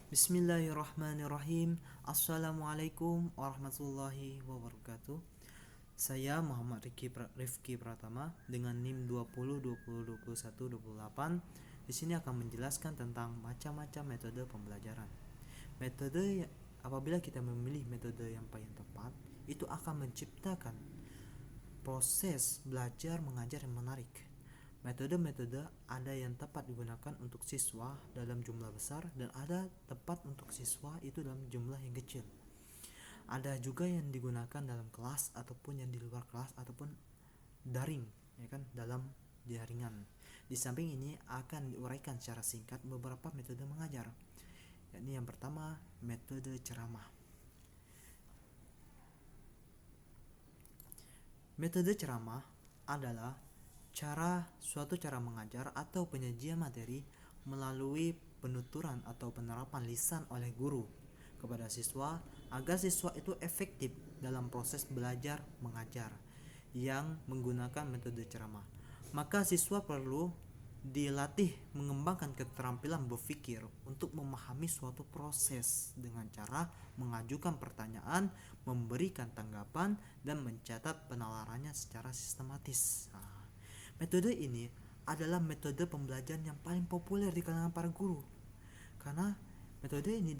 Bismillahirrahmanirrahim. Assalamualaikum warahmatullahi wabarakatuh. Saya Muhammad Rifki Pratama dengan NIM 20 20 21 28. Di sini akan menjelaskan tentang macam-macam metode pembelajaran. Apabila kita memilih metode yang paling tepat, itu akan menciptakan proses belajar mengajar yang menarik. Metode-metode ada yang tepat digunakan untuk siswa dalam jumlah besar dan ada tepat untuk siswa itu dalam jumlah yang kecil. Ada juga yang digunakan dalam kelas ataupun yang di luar kelas ataupun daring, ya kan, dalam jaringan. Di samping ini akan diuraikan secara singkat beberapa metode mengajar. Yakni yang pertama, metode ceramah. Metode ceramah adalah suatu cara mengajar atau penyajian materi melalui penuturan atau penerapan lisan oleh guru kepada siswa agar siswa itu efektif dalam proses belajar mengajar yang menggunakan metode ceramah. Maka siswa perlu dilatih mengembangkan keterampilan berpikir untuk memahami suatu proses dengan cara mengajukan pertanyaan, memberikan tanggapan, dan mencatat penalarannya secara sistematis. Metode ini adalah metode pembelajaran yang paling populer di kalangan para guru. Karena metode ini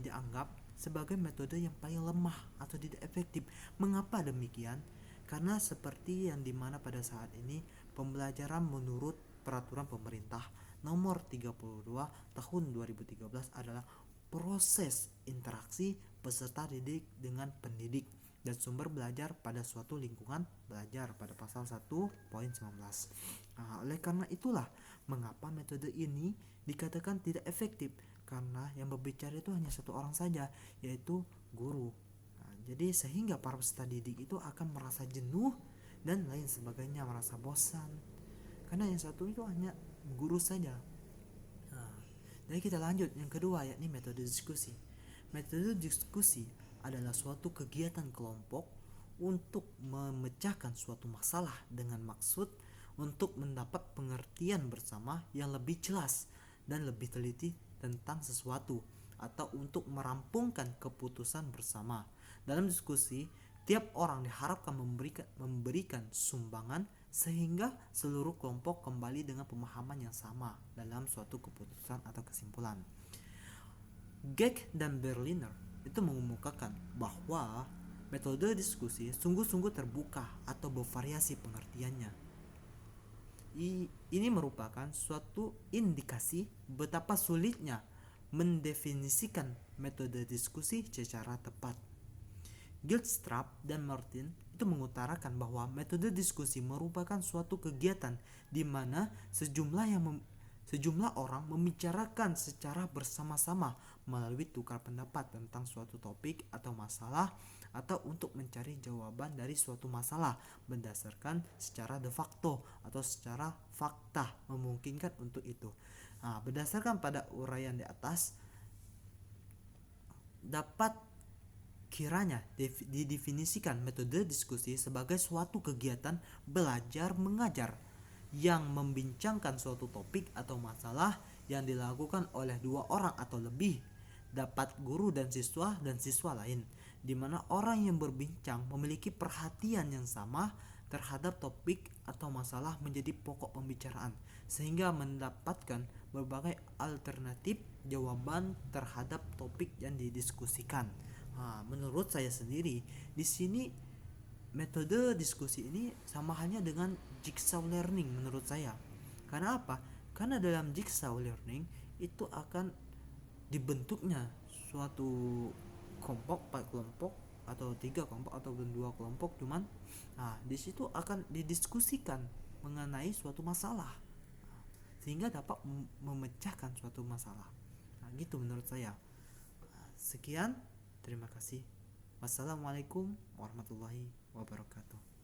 dianggap sebagai metode yang paling lemah atau tidak efektif. Mengapa demikian? Karena seperti yang dimana pada saat ini pembelajaran menurut peraturan pemerintah nomor 32 tahun 2013 adalah proses interaksi peserta didik dengan pendidik dan sumber belajar pada suatu lingkungan belajar pada pasal 1.19. Oleh karena itulah mengapa metode ini dikatakan tidak efektif, karena yang berbicara itu hanya satu orang saja, yaitu guru. Jadi sehingga para peserta didik itu akan merasa jenuh dan lain sebagainya, merasa bosan karena yang satu itu hanya guru saja. Jadi kita lanjut yang kedua, yakni metode diskusi. Metode diskusi adalah suatu kegiatan kelompok untuk memecahkan suatu masalah dengan maksud untuk mendapat pengertian bersama yang lebih jelas dan lebih teliti tentang sesuatu atau untuk merampungkan keputusan bersama. Dalam diskusi, tiap orang diharapkan memberikan sumbangan sehingga seluruh kelompok kembali dengan pemahaman yang sama dalam suatu keputusan atau kesimpulan. Geck dan Berliner itu mengemukakan bahwa metode diskusi sungguh-sungguh terbuka atau bervariasi pengertiannya. Ini merupakan suatu indikasi betapa sulitnya mendefinisikan metode diskusi secara tepat. Gilstrap dan Martin itu mengutarakan bahwa metode diskusi merupakan suatu kegiatan di mana sejumlah orang membicarakan secara bersama-sama melalui tukar pendapat tentang suatu topik atau masalah atau untuk mencari jawaban dari suatu masalah berdasarkan secara de facto atau secara fakta memungkinkan untuk itu. Berdasarkan pada uraian di atas, dapat kiranya didefinisikan metode diskusi sebagai suatu kegiatan belajar mengajar yang membincangkan suatu topik atau masalah yang dilakukan oleh dua orang atau lebih, dapat guru dan siswa lain, di mana orang yang berbincang memiliki perhatian yang sama terhadap topik atau masalah menjadi pokok pembicaraan sehingga mendapatkan berbagai alternatif jawaban terhadap topik yang didiskusikan. Menurut saya sendiri, di sini metode diskusi ini sama halnya dengan jigsaw learning menurut saya. Karena apa? Karena dalam jigsaw learning itu akan dibentuknya suatu kelompok, 4 kelompok atau 3 kelompok atau 2 kelompok, cuman di situ akan didiskusikan mengenai suatu masalah sehingga dapat memecahkan suatu masalah. Gitu menurut saya. Sekian, terima kasih. Wassalamualaikum warahmatullahi wabarakatuh.